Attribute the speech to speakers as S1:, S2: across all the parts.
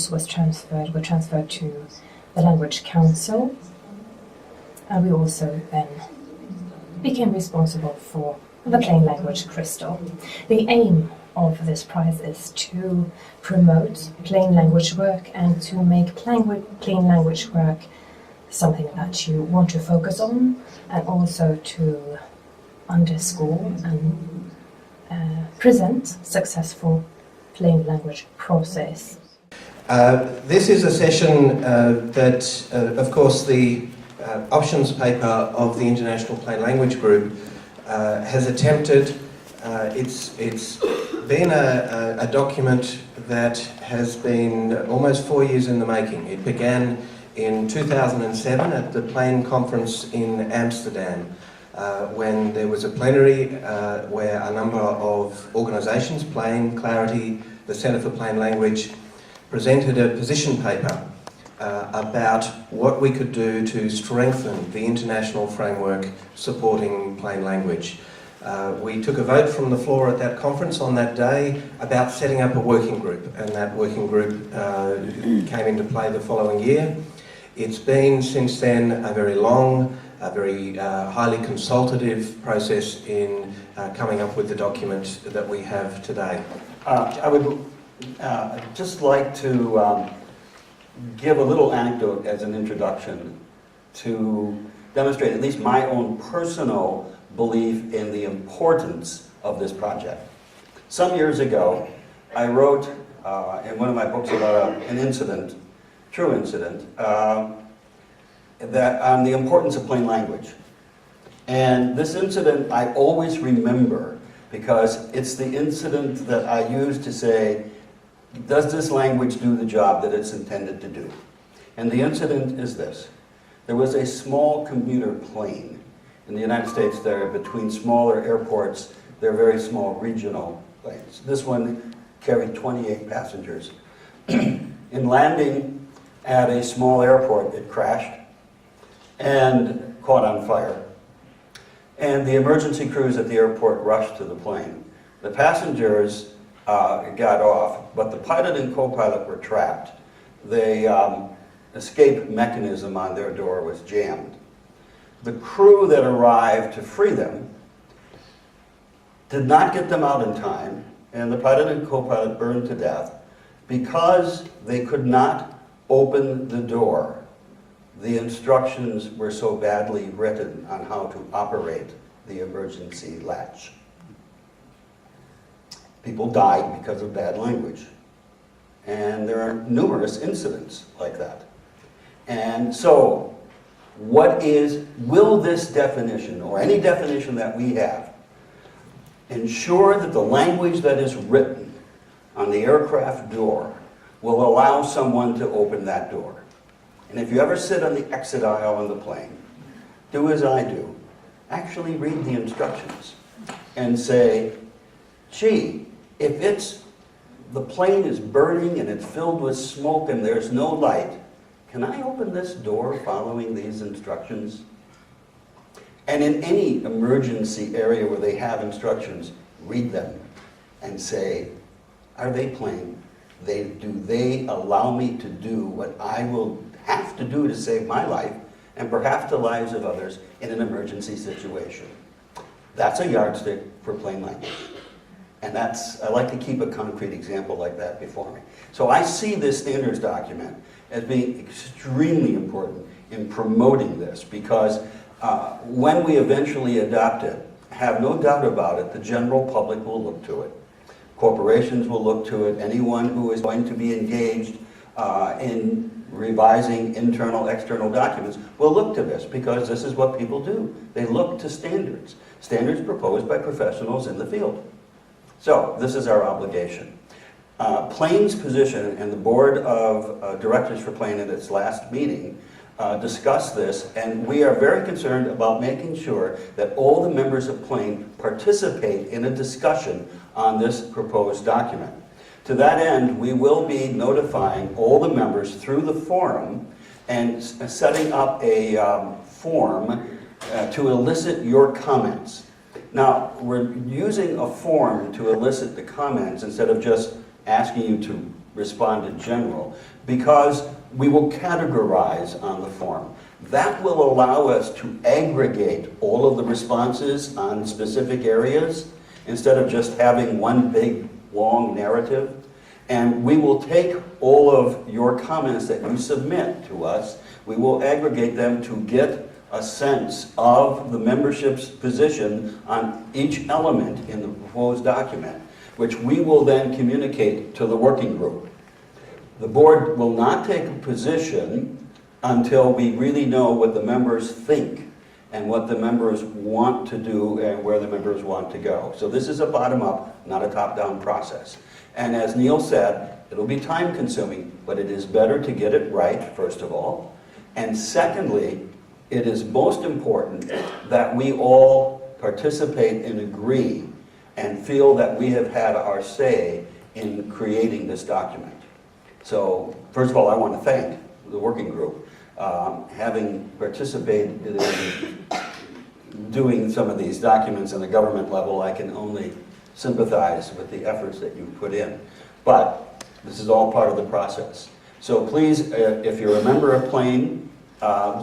S1: were transferred to the Language Council, and we also then became responsible for the Plain Language Crystal. The aim of this prize is to promote plain language work and to make plain language work something that you want to focus on, and also to underscore and present successful plain language process.
S2: This is a session that, of course, the options paper of the International Plain Language Group has attempted. It's been a document that has been almost 4 years in the making. It began in 2007 at the Plain Conference in Amsterdam, when there was a plenary where a number of organisations, Plain, Clarity, the Centre for Plain Language, presented a position paper about what we could do to strengthen the international framework supporting plain language. We took a vote from the floor at that conference on that day about setting up a working group, and that working group came into play the following year. It's been since then a very long, a very highly consultative process in coming up with the document that we have today.
S3: I would just like to give a little anecdote as an introduction to demonstrate at least my own personal belief in the importance of this project. Some years ago, I wrote in one of my books about an incident, true incident, that on the importance of plain language. And this incident I always remember because it's the incident that I use to say, does this language do the job that it's intended to do? And the incident is this. There was a small commuter plane. In the United States, there are between smaller airports, they're very small regional planes. This one carried 28 passengers. In landing at a small airport, it crashed and caught on fire. And the emergency crews at the airport rushed to the plane. The passengers got off, but the pilot and co-pilot were trapped. The escape mechanism on their door was jammed. The crew that arrived to free them did not get them out in time, and the pilot and co-pilot burned to death because they could not open the door. The instructions were so badly written on how to operate the emergency latch. People died because of bad language. And there are numerous incidents like that. And so, will this definition, or any definition that we have, ensure that the language that is written on the aircraft door will allow someone to open that door? And if you ever sit on the exit aisle on the plane, do as I do. Actually read the instructions and say, gee, if the plane is burning and it's filled with smoke and there's no light, can I open this door following these instructions? And in any emergency area where they have instructions, read them and say, are they plain? Do they allow me to do what I will have to do to save my life and perhaps the lives of others in an emergency situation? That's a yardstick for plain language. And I like to keep a concrete example like that before me. So I see this standards document as being extremely important in promoting this, because when we eventually adopt it, have no doubt about it, the general public will look to it. Corporations will look to it. Anyone who is going to be engaged in revising internal, external documents will look to this, because this is what people do. They look to standards. Standards proposed by professionals in the field. So, this is our obligation. Plain's position, and the board of directors for Plain at its last meeting discussed this, and we are very concerned about making sure that all the members of Plain participate in a discussion on this proposed document. To that end, we will be notifying all the members through the forum and setting up a form to elicit your comments. Now, we're using a form to elicit the comments instead of just asking you to responded general, because we will categorize on the form. That will allow us to aggregate all of the responses on specific areas instead of just having one big, long narrative. And we will take all of your comments that you submit to us, we will aggregate them to get a sense of the membership's position on each element in the proposed document, which we will then communicate to the working group. The board will not take a position until we really know what the members think and what the members want to do and where the members want to go. So this is a bottom-up, not a top-down process. And as Neil said, it'll be time-consuming, but it is better to get it right, first of all. And secondly, it is most important that we all participate and agree and feel that we have had our say in creating this document. So, first of all, I want to thank the working group. Having participated in doing some of these documents on the government level, I can only sympathize with the efforts that you put in. But this is all part of the process. So please, if you're a member of PLEN,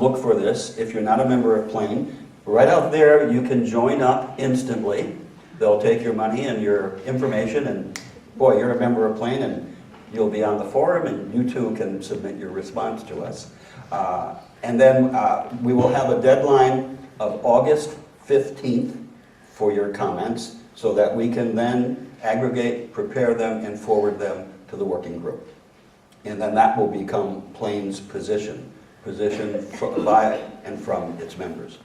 S3: look for this. If you're not a member of PLEN, right out there you can join up instantly. They'll take your money and your information, and boy, you're a member of PLEN, and you'll be on the forum, and you too can submit your response to us. And then we will have a deadline of August 15th for your comments so that we can then aggregate, prepare them, and forward them to the working group. And then that will become PLEN's position by and from its members.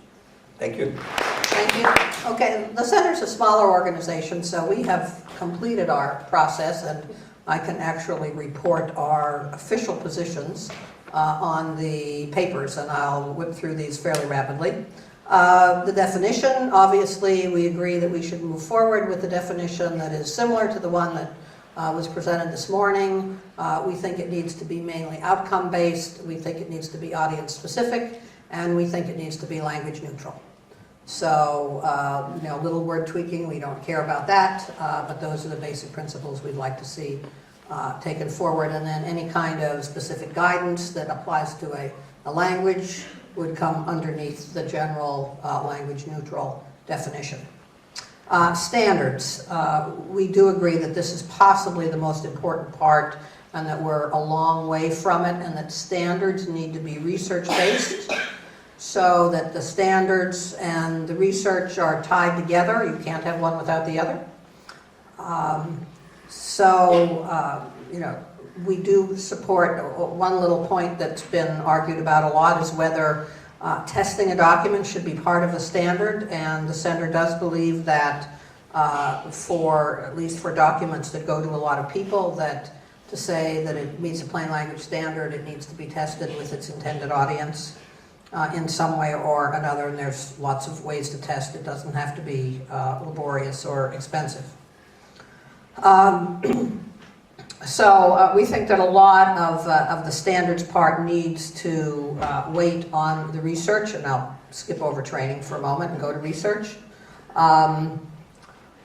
S3: Thank you.
S4: Thank you. Okay, the center's a smaller organization, so we have completed our process, and I can actually report our official positions on the papers, and I'll whip through these fairly rapidly. The definition, obviously, we agree that we should move forward with the definition that is similar to the one that was presented this morning. We think it needs to be mainly outcome-based, we think it needs to be audience-specific, and we think it needs to be language-neutral. So, little word tweaking, we don't care about that, but those are the basic principles we'd like to see taken forward, and then any kind of specific guidance that applies to a language would come underneath the general language-neutral definition. Standards. We do agree that this is possibly the most important part, and that we're a long way from it, and that standards need to be research-based, so that the standards and the research are tied together. You can't have one without the other. We do support, one little point that's been argued about a lot is whether testing a document should be part of the standard, and the center does believe that at least for documents that go to a lot of people, that to say that it meets a plain language standard, it needs to be tested with its intended audience in some way or another, and there's lots of ways to test. It doesn't have to be laborious or expensive. So we think that a lot of the standards part needs to wait on the research, and I'll skip over training for a moment and go to research.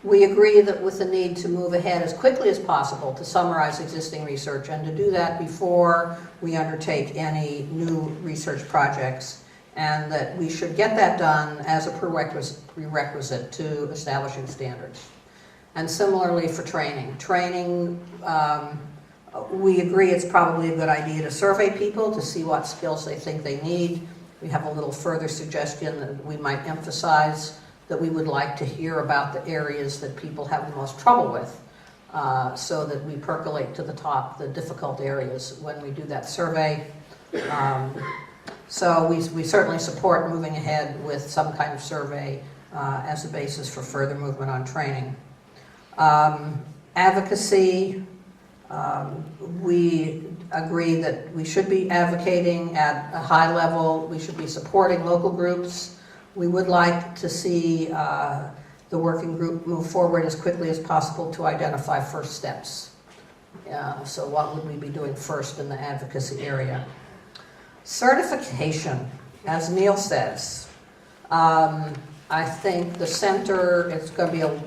S4: We agree that with the need to move ahead as quickly as possible to summarize existing research, and to do that before we undertake any new research projects, and that we should get that done as a prerequisite to establishing standards. And similarly for training. Training, we agree it's probably a good idea to survey people to see what skills they think they need. We have a little further suggestion that we might emphasize that we would like to hear about the areas that people have the most trouble with, so that we percolate to the top the difficult areas when we do that survey. So we certainly support moving ahead with some kind of survey as a basis for further movement on training. Advocacy, we agree that we should be advocating at a high level. We should be supporting local groups. We would like to see the working group move forward as quickly as possible to identify first steps. So what would we be doing first in the advocacy area? Certification, as Neil says. I think the center, it's going to be a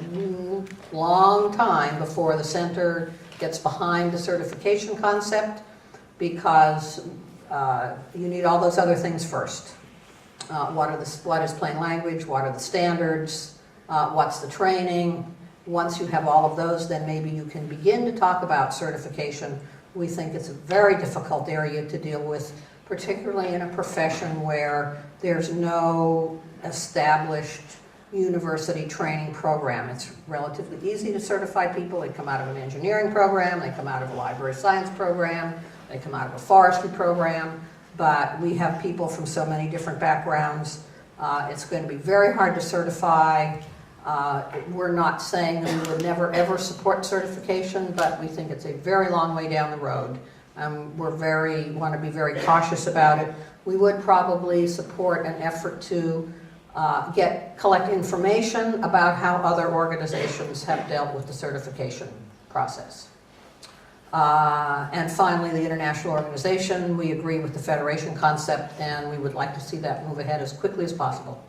S4: long time before the center gets behind the certification concept because you need all those other things first. What is plain language? What are the standards? What's the training? Once you have all of those, then maybe you can begin to talk about certification. We think it's a very difficult area to deal with, particularly in a profession where there's no established university training program. It's relatively easy to certify people. They come out of an engineering program, they come out of a library science program, they come out of a forestry program, but we have people from so many different backgrounds. It's going to be very hard to certify. We're not saying that we would never ever support certification, but we think it's a very long way down the road. We want to be very cautious about it. We would probably support an effort to collect information about how other organizations have dealt with the certification process. And finally, the international organization, we agree with the federation concept, and we would like to see that move ahead as quickly as possible.